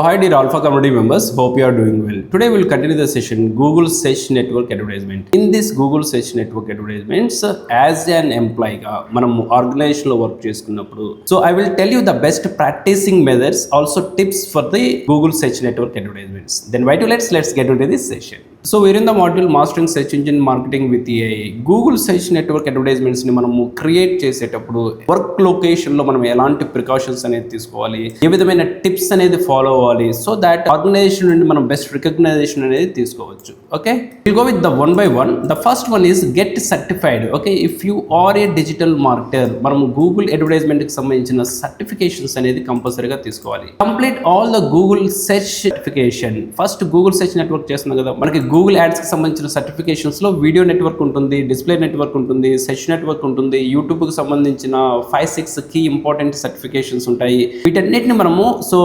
Hi dear Alpha community members, hope you are doing well. Today we will continue the session Google Search Network Advertisement. In this Google Search Network Advertisements, as an employee మనం organisation లో work చేసుకున్నప్పుడు so I will tell you the best practicing methods, also tips for the Google Search Network Advertisements. Then why to let's get into this session. So we're in the module Mastering Search Engine Marketing with AI. Google Search Network Advertisements ని మనము create చేసేటప్పుడు work location లో మనం ఎలాంటి precautions అనేది తీసుకోవాలి, ఏ విధమైన tips అనేది ఫాలో అవ్వాలి, సో దాట్ ఆర్గనైజేషన్ నుండి మనం బెస్ట్ రికగ్నైజేషన్ అనేది తీసుకోవచ్చు. Okay, will go with the one by one. The first one is get certified. Okay, if you are a digital marketer, మనం గూగుల్ అడ్వర్టైజ్మెంట్ కి సంబంధించిన సర్టిఫికేషన్స్ అనేది కంపల్సరీగా తీసుకోవాలి. Complete all the Google search certification. First Google search network చేస్తున్నాం కదా, మనకి Google ads కి సంబంధించిన సర్టిఫికేషన్స్ లో వీడియో నెట్వర్క్ ఉంటుంది, డిస్ప్లే నెట్వర్క్ ఉంటుంది, సెర్చ్ నెట్వర్క్ ఉంటుంది, యూట్యూబ్ కి సంబంధించిన 5-6 కీ ఇంపార్టెంట్ సర్టిఫికేషన్స్ ఉంటాయి. వీటన్నిటిని మనము సో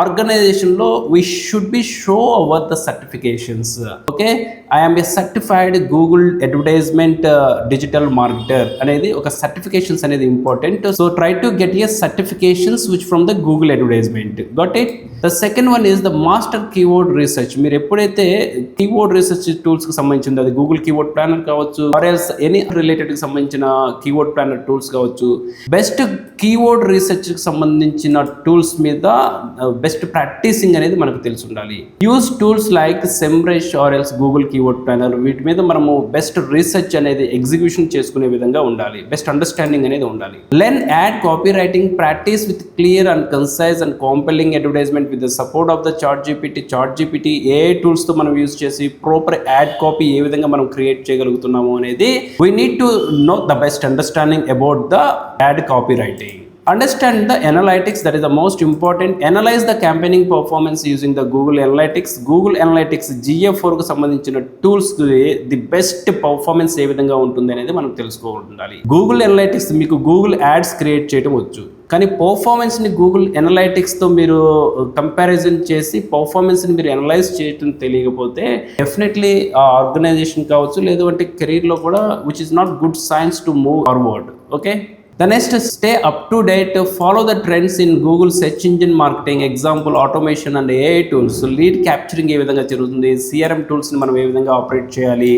ఆర్గనైజేషన్ లో we should be show hour the certifications. Okay, I'm a certified Google advertisement digital marketer అనేది ఒక సర్టిఫికేషన్స్ అనేది important. So try to get a certifications which from the Google advertisement. Got it. The second one is the master keyword research. మీరు ఎప్పుడైతే keyword research tools కి సంబంధించింది, అది Google keyword planar కావచ్చు, or else any related కి సంబంధించిన keyword planar tools కావచ్చు, best keyword research కి సంబంధించిన టూల్స్ మీద బెస్ట్ ప్రాక్టీసింగ్ అనేది మనకు తెలిసి ఉండాలి. Use tools like Semrush or else Google keyword planner. వీటి మీద మనము బెస్ట్ రీసెర్చ్ అనేది ఎగ్జిక్యూషన్ చేసుకునే విధంగా ఉండాలి, బెస్ట్ అండర్స్టాండింగ్ అనేది ఉండాలి. Learn ad copy writing, practice with clear and concise and compelling advertisement with the support of the chat GPT AI tools తో మనం యూజ్ చేసి ప్రాపర్ యాడ్ కాపీ ఏ విధంగా మనం క్రియేట్ చేయగలుగుతున్నాము అనేది we need to know the best understanding about the add copy writing. Understand the analytics, that is the most important. Analyze the campaigning performance using the Google Analytics. Google Analytics GA4 కు సంబంధించిన tools the best performance ఏ విధంగా ఉంటుంది అనేది మనం తెలుసుకోవాలి. Google analytics మీకు Google ads create చేయడం వచ్చు, కానీ పర్ఫార్మెన్స్ని గూగుల్ అనలైటిక్స్తో మీరు కంపారిజన్ చేసి పర్ఫార్మెన్స్ని మీరు అనలైజ్ చేయడం తెలియకపోతే డెఫినెట్లీ ఆ ఆర్గనైజేషన్ కావచ్చు, లేదు అంటే కెరీర్లో కూడా which is not good science to move forward. Okay, the next, stay up to date, follow the trends in Google search engine marketing, example automation and AI tools. Lead capturing ఏ విధంగా జరుగుతుంది, CRM tools ని మనం ఏ విధంగా operate చేయాలి,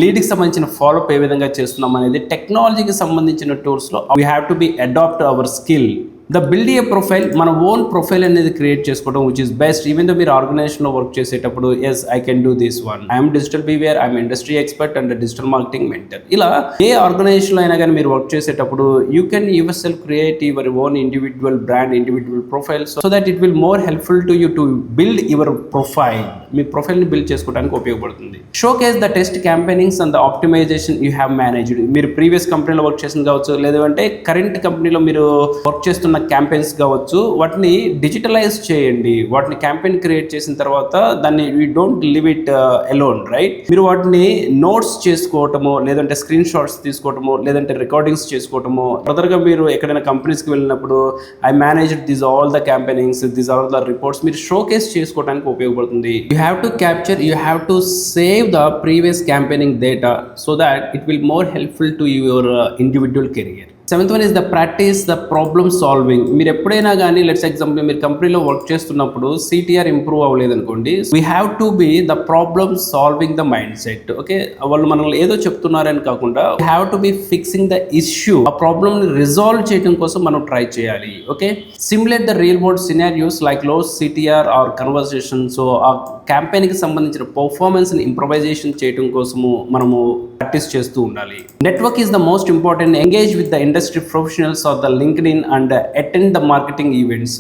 lead కి సంబంధించిన follow up ఏ విధంగా చేస్తున్నాం అనేది టెక్నాలజీకి సంబంధించిన టూల్స్ లో we have to be adapt our skill. The build a profile, మన ఓన్ ప్రొఫైల్ అనేది క్రియేట్ చేసుకోవడం which is best. Even though మీరు ఆర్గనైజేషన్లో వర్క్ చేసేటప్పుడు as I can do this one, I'm digital beware, I'm industry expert and digital marketing mentor. ఇలా ఏ ఆర్గనైజేషన్లో అయినా కానీ మీరు వర్క్ చేసేటప్పుడు you can yourself create your own individual brand, individual profile, so that it will more helpful to you to build your profile. మీ ప్రొఫైల్ని build చేసుకోవడానికి ఉపయోగపడుతుంది. Showcase the test campaignings and the optimization you have managed. మీరు previous కంపెనీలో work చేసింది కావచ్చు, లేదంటే current కంపెనీలో మీరు వర్క్ చేస్తున్న క్యాంపెయిన్స్ కావచ్చు, వాటిని డిజిటలైజ్ చేయండి. వాటిని క్యాంపెయిన్ క్రియేట్ చేసిన తర్వాత దాన్ని we don't live it alone, right? మీరు వాటిని నోట్స్ చేసుకోవటము, లేదంటే స్క్రీన్ షాట్స్ తీసుకోవటము, లేదంటే రికార్డింగ్స్ చేసుకోవటము. ఫర్దర్గా మీరు ఎక్కడైనా కంపెనీస్కి వెళ్ళినప్పుడు I managed this all the campaignings, this all the reports మీరు షోకేస్ చేసుకోవడానికి ఉపయోగపడుతుంది. You have to capture, you have to save the previous campaigning data so that it will more helpful to your individual career. Seventh one is the practice the problem solving. మీరు ఎప్పుడైనా కానీ let's example మీరు కంపెనీలో work చేస్తున్నప్పుడు CTR improve అవ్వలేదు అనుకోండి, we have to be the problem solving the mind set. Okay, వాళ్ళు మనల్ని ఏదో చెప్తున్నారని కాకుండా we have to B fixing the issue, ఆ ప్రాబ్లమ్ని రిజాల్వ్ చేయడం కోసం మనం ట్రై చేయాలి. Okay, simulate the real world scenarios like లో CTR ఆర్ కన్వర్సేషన్. సో ఆ క్యాంపెయిన్కి సంబంధించిన పర్ఫార్మెన్స్ని ఇంప్రొవైజేషన్ చేయడం కోసము మనము ప్రాక్టీస్ చేస్తూ ఉండాలి. Network is the most important. Engage with the industry professionals or the LinkedIn and attend the marketing events.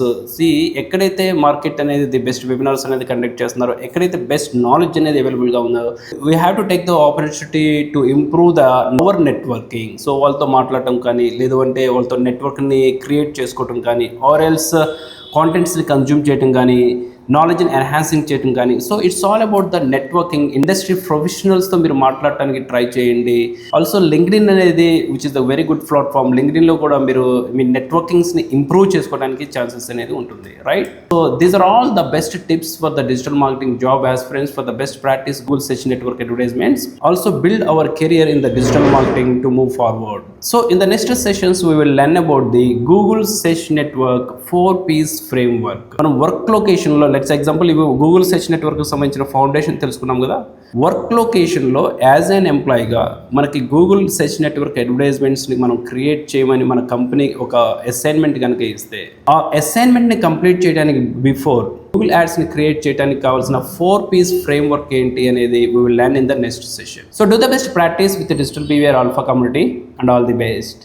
ఎక్కడైతే market అనేది ది బెస్ట్ వెబినార్స్ అనేది కండక్ట్ చేస్తున్నారో, ఎక్కడైతే బెస్ట్ నాలెడ్జ్ అనేది అవైలబుల్గా ఉందో, we have to take the opportunity to improve the our networking. So వాళ్ళతో మాట్లాడటం కానీ, లేదు అంటే వాళ్ళతో నెట్వర్క్ని క్రియేట్ చేసుకోవటం కానీ, ఆర్ ఎల్స్ కాంటెంట్స్ని కన్జ్యూమ్ చేయటం కానీ, నాలెడ్జ్ని ఎన్హాన్సింగ్ చేయడం కానీ. So it's all about the networking. Industry ప్రొఫెషనల్స్తో మీరు మాట్లాడటానికి ట్రై చేయండి. ఆల్సో LinkedIn అనేది which is the very good platform. LinkedInలో కూడా మీరు మీ నెట్వర్కింగ్స్ని ఇంప్రూవ్ చేసుకోవడానికి ఛాన్సెస్ అనేది ఉంటుంది, right? So these are all the best tips for the digital marketing job aspirants for the best practice Google Search Network Advertisements. Also build our career in the digital marketing to move forward. So in the next sessions we will learn about the Google Search Network 4Ps framework. మనం work లొకేషన్లో let's example ఇవి Google search network సంబంధించిన foundation తెలుసుకున్నాం కదా. Work లొకేషన్లో as an ఎంప్లాయీగా మనకి Google search network అడ్వర్టైజ్మెంట్స్ని మనం create చేయమని మన కంపెనీ ఒక అసైన్మెంట్ కనుక ఇస్తే, ఆ అసైన్మెంట్ని కంప్లీట్ చేయడానికి బిఫోర్ గూగుల్ యాడ్స్ని క్రియేట్ చేయడానికి కావాల్సిన 4Ps ఫ్రేమ్వర్క్ ఏంటి అనేది we will learn in the next session. So do the best practice with the Digital BVR Alpha community and all the best.